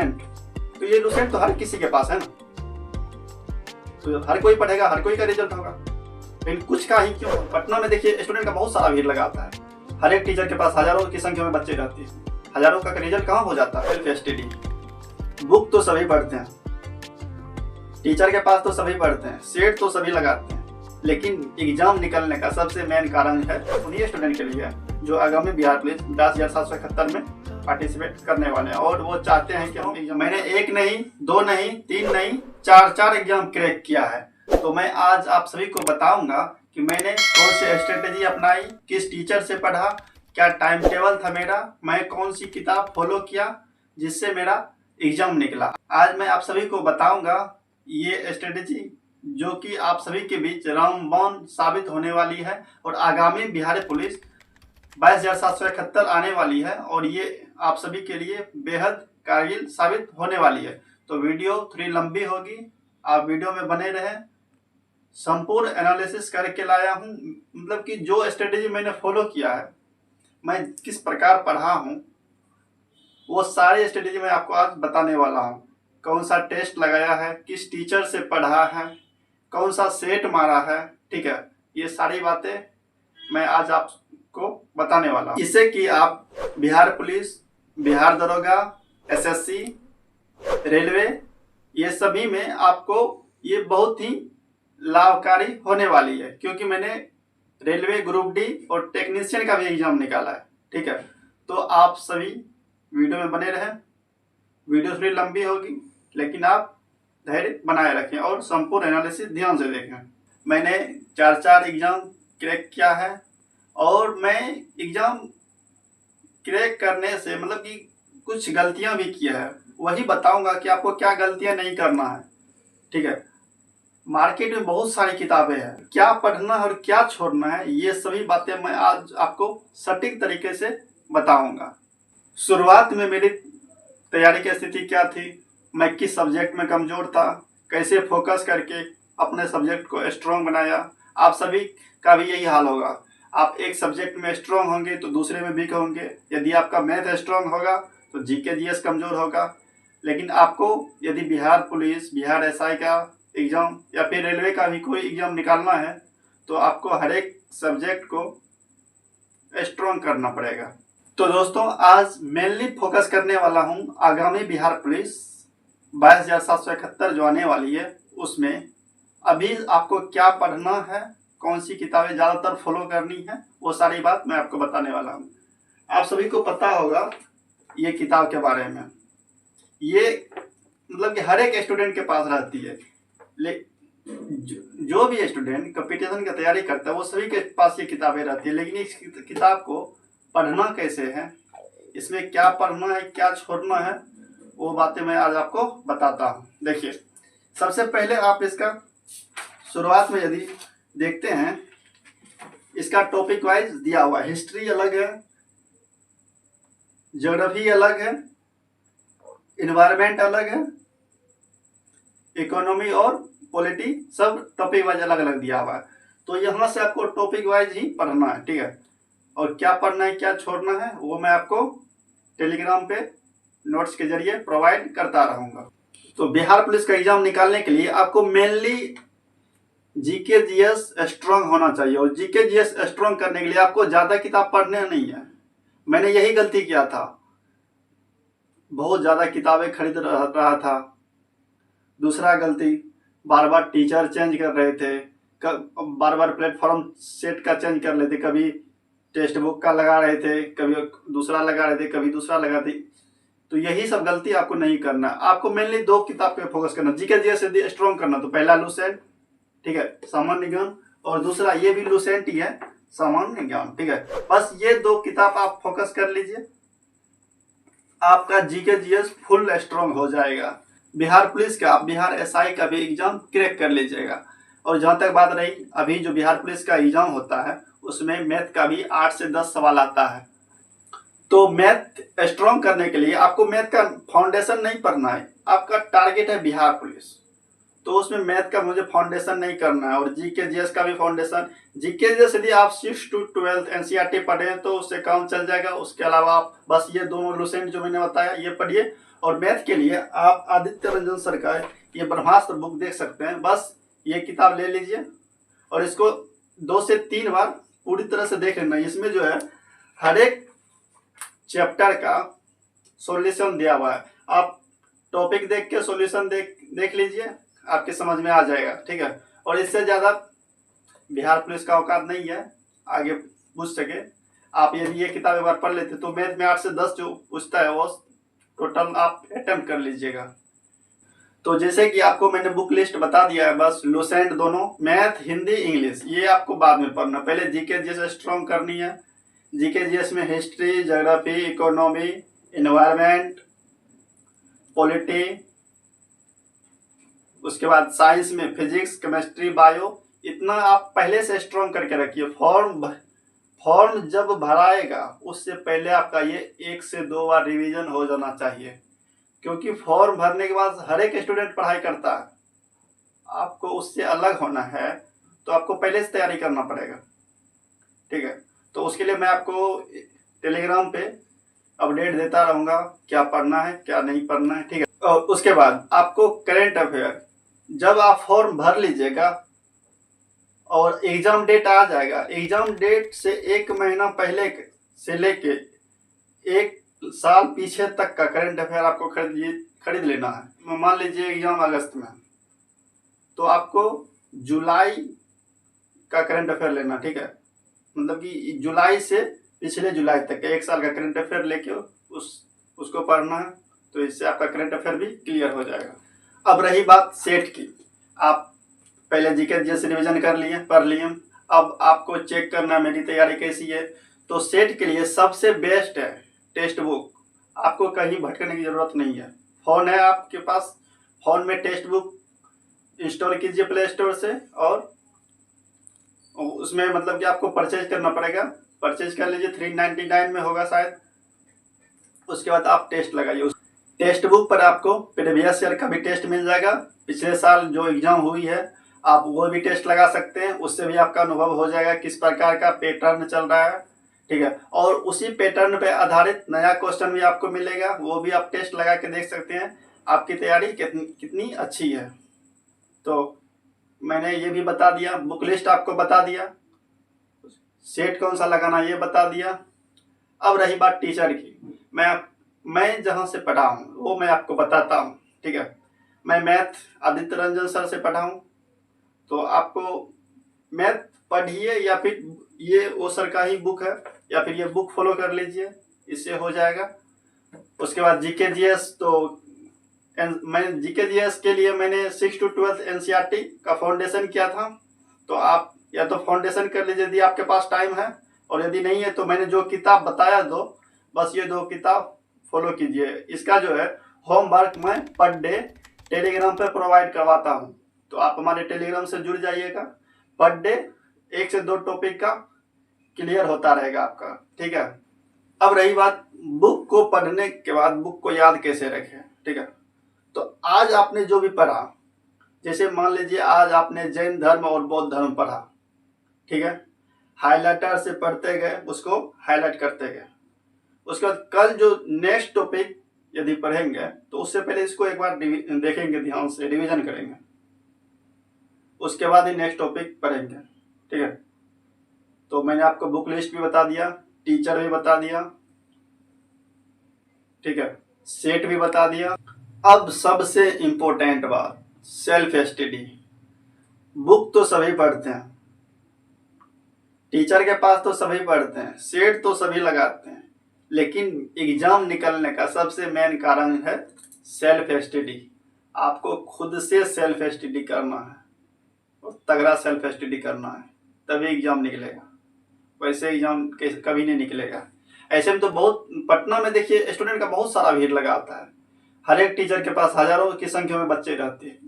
Lucent, तो ये Lucent तो हर किसी के पास है ना, तो हर कोई पढ़ेगा, हर कोई का रिजल्ट होगा। लेकिन कुछ का ही क्यों? पटना में देखिए स्टूडेंट का बहुत सारा भीड़ लगा आता है, हर एक टीचर के पास हजारों की संख्या में बच्चे रहते हैं, हजारों का रिजल्ट कहाँ हो जाता है? Self study. बुक तो सभी पढ़ते हैं, टीचर के पास तो सभी पढ़ते हैं, सेट तो सभी लगाते हैं, लेकिन एग्जाम निकलने का सबसे मेन कारण है उन्हीं स्टूडेंट के लिए जो आगामी बिहार पुलिस 10,771 में पार्टिसिपेट करने वाले हैं, और वो चाहते हैं कि हम एग्जाम, मैंने 1 नहीं 2 नहीं 3 नहीं 4 एग्जाम क्रैक किया है। तो मैं आज आप सभी को बताऊंगा कि मैंने कौन सी स्ट्रेटेजी अपनाई, किस टीचर से पढ़ा, क्या टाइम टेबल था मेरा, मैं कौन सी किताब फॉलो किया जिससे मेरा एग्जाम निकला। आज मैं आप सभी को बताऊंगा ये स्ट्रेटेजी जो कि आप सभी के बीच रामबाण साबित होने वाली है, और आगामी बिहार पुलिस 22,771 आने वाली है, और ये आप सभी के लिए बेहद कारगर साबित होने वाली है। तो वीडियो थोड़ी लंबी होगी, आप वीडियो में बने रहें। संपूर्ण एनालिसिस करके लाया हूँ, मतलब कि जो स्ट्रेटेजी मैंने फॉलो किया है, मैं किस प्रकार पढ़ा हूँ, वो सारी स्ट्रेटेजी मैं आपको आज बताने वाला हूँ। कौन सा टेस्ट लगाया है, किस टीचर से पढ़ा है, कौन सा सेट मारा है, ठीक है, ये सारी बातें मैं आज आपको बताने वाला हूँ, इससे कि आप बिहार पुलिस, बिहार दरोगा, एसएससी, रेलवे, ये सभी में आपको ये बहुत ही लाभकारी होने वाली है, क्योंकि मैंने रेलवे ग्रुप डी और टेक्नीशियन का भी एग्जाम निकाला है, ठीक है। तो आप सभी वीडियो में बने रहें, वीडियो थोड़ी लंबी होगी, लेकिन आप धैर्य बनाए रखें और संपूर्ण एनालिसिस ध्यान से देखें। मैंने 4 एग्जाम क्रैक किया है, और मैं एग्जाम क्रैक करने से मतलब कि कुछ गलतियां भी किया है, वही बताऊंगा कि आपको क्या गलतियां नहीं करना है, ठीक है। मार्केट में बहुत सारी किताबें हैं, क्या पढ़ना है और क्या छोड़ना है, ये सभी बातें मैं आज आपको सटीक तरीके से बताऊंगा। शुरुआत में मेरी तैयारी की स्थिति क्या थी, मैं किस सब्जेक्ट में कमजोर था, कैसे फोकस करके अपने सब्जेक्ट को स्ट्रॉन्ग बनाया। आप सभी का भी यही हाल होगा, आप एक सब्जेक्ट में स्ट्रॉन्ग होंगे तो दूसरे में वीक होंगे। यदि आपका मैथ स्ट्रॉन्ग होगा तो जीके जीएस कमजोर होगा। लेकिन आपको यदि बिहार पुलिस, बिहार एसआई का एग्जाम या फिर रेलवे का भी कोई एग्जाम निकालना है, तो आपको हर एक सब्जेक्ट को स्ट्रॉन्ग करना पड़ेगा। तो दोस्तों, आज मेनली फोकस करने वाला हूं आगामी बिहार पुलिस 22,771 जो आने वाली है, उसमें अभी आपको क्या पढ़ना है, कौन सी किताबें ज़्यादातर फॉलो करनी है, वो सारी बात मैं आपको बताने वाला हूं। आप सभी को पता होगा ये किताब के बारे में, ये मतलब कि हर एक स्टूडेंट के पास रहती है, जो भी स्टूडेंट कंपटीशन की तैयारी करता है वो सभी के पास ये किताबें रहती है। लेकिन इस किताब को पढ़ना कैसे है, इसमें क्या पढ़ना है, क्या छोड़ना है, वो बातें मैं आज आपको बताता हूँ। देखिए, सबसे पहले आप इसका शुरुआत में यदि देखते हैं, इसका टॉपिक वाइज दिया हुआ है। हिस्ट्री अलग है, ज्योग्राफी अलग है, इन्वायरमेंट अलग है, इकोनॉमी और पॉलिटी सब टॉपिक वाइज अलग अलग दिया हुआ है। तो यहाँ से आपको टॉपिक वाइज ही पढ़ना है, ठीक है। और क्या पढ़ना है, क्या छोड़ना है, वो मैं आपको टेलीग्राम पे नोट्स के जरिए प्रोवाइड करता रहूँगा। तो बिहार पुलिस का एग्जाम निकालने के लिए आपको मेनली जीके जीएस स्ट्रॉन्ग होना चाहिए, और जीके जीएस स्ट्रॉन्ग करने के लिए आपको ज़्यादा किताब पढ़ने नहीं है। मैंने यही गलती किया था, बहुत ज़्यादा किताबें खरीद रहा था। दूसरा गलती, बार बार टीचर चेंज कर रहे थे, बार बार प्लेटफॉर्म सेट का चेंज कर लेते, कभी टेक्स्ट बुक का लगा रहे थे, कभी दूसरा लगा रहे थे, कभी दूसरा लगाते। तो यही सब गलती आपको नहीं करना। आपको मेनली 2 किताब पे फोकस करना। जीके जीएस यदि स्ट्रॉन्ग करना तो पहला लुसेंट, ठीक है, सामान्य ज्ञान, और दूसरा ये भी लुसेंट ही है, सामान्य ज्ञान, ठीक है। बस ये 2 किताब आप फोकस कर लीजिए, आपका जीके जीएस फुल स्ट्रॉन्ग हो जाएगा। बिहार पुलिस का, बिहार एसआई का भी एग्जाम क्रैक कर लीजिएगा। और जहाँ तक बात रही, अभी जो बिहार पुलिस का एग्जाम होता है उसमें मैथ का भी 8 से 10 सवाल आता है। तो मैथ स्ट्रॉन्ग करने के लिए आपको मैथ का फाउंडेशन नहीं पढ़ना है, आपका टारगेट है बिहार पुलिस, तो उसमें मैथ का मुझे फाउंडेशन नहीं करना है। और जीके जीएस का भी फाउंडेशन, जीके जीएस यदि आप 6 to 12 एनसीईआरटी पढ़ें तो उससे काम चल जाएगा। उसके अलावा आप बस ये दोनों लुसेंट जो मैंने बताया ये पढ़िए, और मैथ के लिए आप आदित्य रंजन सर का ये ब्रह्मास्त्र बुक देख सकते हैं। बस ये किताब ले लीजिए और इसको 2 से 3 बार पूरी तरह से देख लेना। इसमें जो है हर एक चैप्टर का सॉल्यूशन दिया हुआ है। आप टॉपिक देख के सॉल्यूशन देख लीजिए, आपके समझ में आ जाएगा। ठीक है, और इससे ज़्यादा बिहार पुलिस का औकात नहीं है आगे पूछ सके। आप यदि ये किताब एक बार पढ़ लेते तो मैथ में 8 से 10 जो पूछता है वो टोटल आप अटेम्प्ट कर लीजिएगा। तो जैसे कि आपको मैंने बुक लिस्ट बता दिया है, बस लुसेंट दोनों, मैथ, हिंदी, इंग्लिश, ये आपको बाद में पढ़ना। पहले जीके जीएस स्ट्रॉन्ग करनी है। जीके जीएस में history, geography, economy, environment, polity, उसके बाद साइंस में फिजिक्स, केमिस्ट्री, बायो, इतना आप पहले से स्ट्रॉन्ग करके रखिए। फॉर्म जब भराएगा उससे पहले आपका ये 1 से 2 बार रिवीजन हो जाना चाहिए, क्योंकि फॉर्म भरने के बाद हर एक स्टूडेंट पढ़ाई करता है। आपको उससे अलग होना है तो आपको पहले से तैयारी करना पड़ेगा। ठीक है, तो उसके लिए मैं आपको टेलीग्राम पे अपडेट देता रहूँगा, क्या पढ़ना है क्या नहीं पढ़ना है। ठीक है, और उसके बाद आपको करेंट अफेयर, जब आप फॉर्म भर लीजिएगा और एग्जाम डेट आ जाएगा, एग्जाम डेट से 1 महीना पहले से लेके 1 साल पीछे तक का करंट अफेयर आपको खरीद लेना है। मान लीजिए एग्जाम अगस्त में, तो आपको जुलाई का करंट अफेयर लेना। ठीक है, मतलब कि जुलाई से पिछले जुलाई तक का 1 साल का करंट अफेयर लेके उसको पढ़ना है, तो इससे आपका करंट अफेयर भी क्लियर हो जाएगा। अब रही बात सेट की, आप पहले जीके जीएस रिविजन कर लिए, पढ़ लिए, अब आपको चेक करना मेरी तैयारी कैसी है। तो सेट के लिए सबसे बेस्ट है टेक्स्ट बुक। आपको कहीं भटकने की ज़रूरत नहीं है। फ़ोन है आपके पास, फ़ोन में टेक्स्ट बुक इंस्टॉल कीजिए प्ले स्टोर से, और उसमें मतलब कि आपको परचेज करना पड़ेगा। परचेज कर लीजिए, 399 में होगा शायद। उसके बाद आप टेस्ट लगाइए। उस टेक्स्ट बुक पर आपको प्रीवियस ईयर का भी टेस्ट मिल जाएगा। पिछले साल जो एग्जाम हुई है आप वो भी टेस्ट लगा सकते हैं, उससे भी आपका अनुभव हो जाएगा किस प्रकार का पैटर्न चल रहा है। ठीक है, और उसी पैटर्न पे आधारित नया क्वेश्चन भी आपको मिलेगा, वो भी आप टेस्ट लगा के देख सकते हैं आपकी तैयारी कितनी अच्छी है। तो मैंने ये भी बता दिया, बुक लिस्ट आपको बता दिया, सेट कौन सा लगाना ये बता दिया। अब रही बात टीचर की, मैं जहाँ से पढ़ा हूँ वो मैं आपको बताता हूँ। ठीक है, मैं मैथ आदित्य रंजन सर से पढ़ा हूँ, तो आपको मैथ पढ़िए या फिर ये वो सर का ही बुक है, या फिर ये बुक फॉलो कर लीजिए, इससे हो जाएगा। उसके बाद जीके जीएस, तो मैं जीके जीएस के लिए मैंने 6 to 12 एनसीईआरटी का फाउंडेशन किया था। तो आप या तो फाउंडेशन कर लीजिए यदि आपके पास टाइम है, और यदि नहीं है तो मैंने जो किताब बताया बस ये 2 किताब फॉलो कीजिए। इसका जो है होमवर्क मैं पर डे टेलीग्राम पर प्रोवाइड करवाता हूँ, तो आप हमारे टेलीग्राम से जुड़ जाइएगा। पर डे 1 से 2 टॉपिक का क्लियर होता रहेगा आपका। ठीक है, अब रही बात बुक को पढ़ने के बाद बुक को याद कैसे रखें। ठीक है, तो आज आपने जो भी पढ़ा, जैसे मान लीजिए आज आपने जैन धर्म और बौद्ध धर्म पढ़ा, ठीक है, हाइलाइटर से पढ़ते गए, उसको हाईलाइट करते गए। उसके बाद कल जो नेक्स्ट टॉपिक यदि पढ़ेंगे तो उससे पहले इसको एक बार देखेंगे, ध्यान से रिवीजन करेंगे, उसके बाद ही नेक्स्ट टॉपिक पढ़ेंगे। ठीक है, तो मैंने आपको बुक लिस्ट भी बता दिया, टीचर भी बता दिया, ठीक है, सेट भी बता दिया। अब सबसे इम्पोर्टेंट बात, सेल्फ स्टडी। बुक तो सभी पढ़ते हैं, टीचर के पास तो सभी पढ़ते हैं, सेट तो सभी लगाते हैं, लेकिन एग्जाम निकलने का सबसे मेन कारण है सेल्फ स्टडी। आपको खुद से सेल्फ स्टडी करना है और तगड़ा सेल्फ स्टडी करना है, तभी एग्जाम निकलेगा, वैसे एग्जाम कभी नहीं निकलेगा। ऐसे में तो बहुत पटना में देखिए स्टूडेंट का बहुत सारा भीड़ लगा आता है। हर एक टीचर के पास हजारों की संख्या में बच्चे रहते हैं,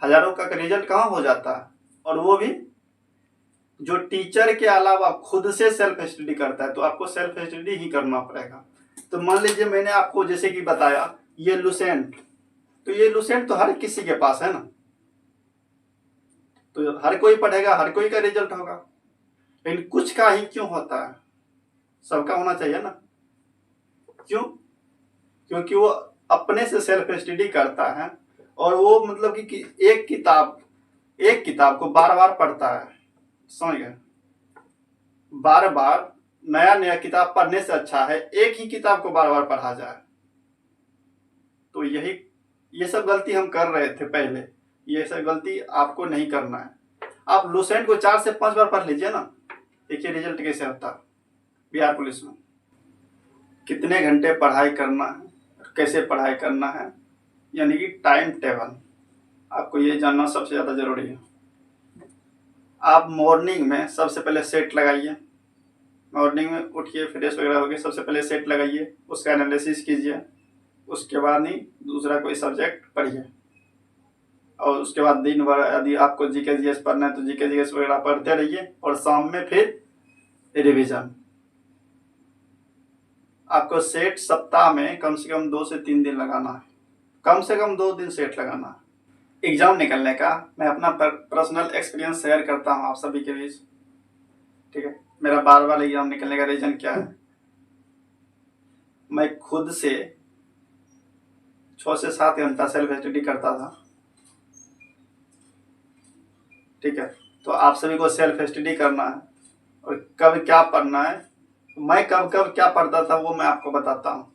हजारों का रिजल्ट कहाँ हो जाता है, और वो भी जो टीचर के अलावा खुद से सेल्फ स्टडी करता है। तो आपको सेल्फ स्टडी ही करना पड़ेगा। तो मान लीजिए मैंने आपको जैसे कि बताया ये लुसेंट, तो ये लुसेंट तो हर किसी के पास है ना, तो हर कोई पढ़ेगा, हर कोई का रिजल्ट होगा, लेकिन कुछ का ही क्यों होता है, सबका होना चाहिए ना। क्यों? क्योंकि वो अपने से सेल्फ स्टडी करता है और वो मतलब कि एक किताब को बार बार पढ़ता है, समझ गए। बार बार नया नया किताब पढ़ने से अच्छा है एक ही किताब को बार बार पढ़ा जाए। तो ये सब गलती हम कर रहे थे पहले, ये सब गलती आपको नहीं करना है। आप लुसेंट को 4 से 5 बार पढ़ लीजिए ना, देखिए रिजल्ट कैसे होता है। बिहार पुलिस में कितने घंटे पढ़ाई करना है, कैसे पढ़ाई करना है, यानी कि टाइम टेबल आपको ये जानना सबसे ज़्यादा जरूरी है। आप मॉर्निंग में सबसे पहले सेट लगाइए, मॉर्निंग में उठिए फ्रेश वगैरह होके सबसे पहले सेट लगाइए, उसका एनालिसिस कीजिए, उसके बाद ही दूसरा कोई सब्जेक्ट पढ़िए। और उसके बाद दिन भर यदि आपको जीके जीएस पढ़ना है तो जीके जीएस वगैरह पढ़ते रहिए और शाम में फिर रिवीजन। आपको सेट सप्ताह में कम से कम 2 से 3 दिन लगाना है, कम से कम 2 दिन सेट लगाना है। एग्जाम निकलने का मैं अपना पर्सनल एक्सपीरियंस शेयर करता हूँ आप सभी के बीच, ठीक है। मेरा बार बार एग्जाम निकलने का रीजन क्या है, मैं खुद से 6 से 7 घंटा सेल्फ स्टडी करता था, ठीक है। तो आप सभी को सेल्फ स्टडी करना है और कब क्या पढ़ना है, मैं कब कब क्या पढ़ता था वो मैं आपको बताता हूँ।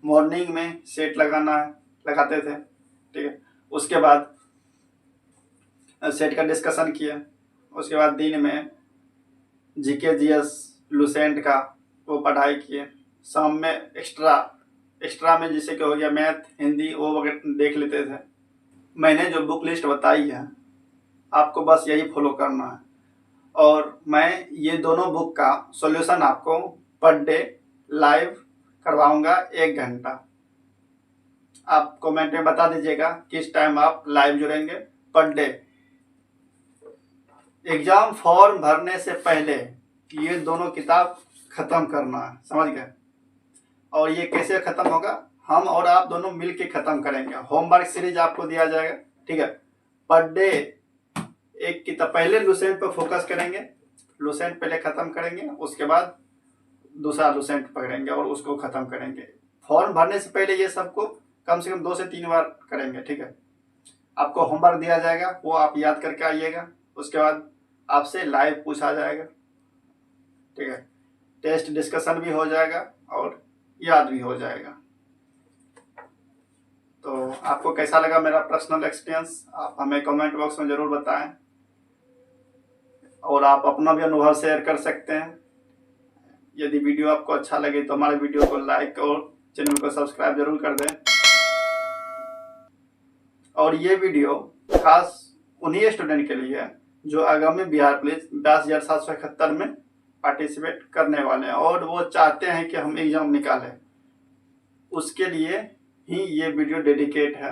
मॉर्निंग में सेट लगाते थे, ठीक है। उसके बाद सेट का डिस्कशन किया, उसके बाद दिन में जीके जीएस लुसेंट का वो पढ़ाई किए, शाम में एक्स्ट्रा में जैसे कि हो गया मैथ हिंदी वो वगैरह देख लेते थे। मैंने जो बुक लिस्ट बताई है आपको बस यही फॉलो करना है और मैं ये दोनों बुक का सॉल्यूशन आपको पर डे लाइव करवाऊंगा 1 घंटा। आप कमेंट में बता दीजिएगा किस टाइम आप लाइव जुड़ेंगे पर डे। एग्जाम फॉर्म भरने से पहले ये दोनों किताब खत्म करना है, समझ गए। और ये कैसे खत्म होगा, हम और आप दोनों मिल के खत्म करेंगे। होमवर्क सीरीज आपको दिया जाएगा, ठीक है। पर डे एक किताब, पहले लुसेंट पर फोकस करेंगे, लुसेंट पहले खत्म करेंगे, उसके बाद दूसरा लुसेंट पकड़ेंगे और उसको खत्म करेंगे। फॉर्म भरने से पहले ये सबको कम से कम 2 से 3 बार करेंगे, ठीक है। आपको होमवर्क दिया जाएगा, वो आप याद करके आइएगा। उसके बाद आपसे लाइव पूछा जाएगा, ठीक है। टेस्ट डिस्कशन भी हो जाएगा और याद भी हो जाएगा। तो आपको कैसा लगा मेरा पर्सनल एक्सपीरियंस, आप हमें कमेंट बॉक्स में ज़रूर बताएं और आप अपना भी अनुभव शेयर कर सकते हैं। यदि वीडियो आपको अच्छा लगे तो हमारे वीडियो को लाइक और चैनल को सब्सक्राइब जरूर कर दें। और ये वीडियो खास उन्हीं स्टूडेंट के लिए है जो आगामी बिहार पुलिस 82,771 में पार्टिसिपेट करने वाले हैं और वो चाहते हैं कि हम एग्जाम निकालें, उसके लिए ही ये वीडियो डेडिकेट है।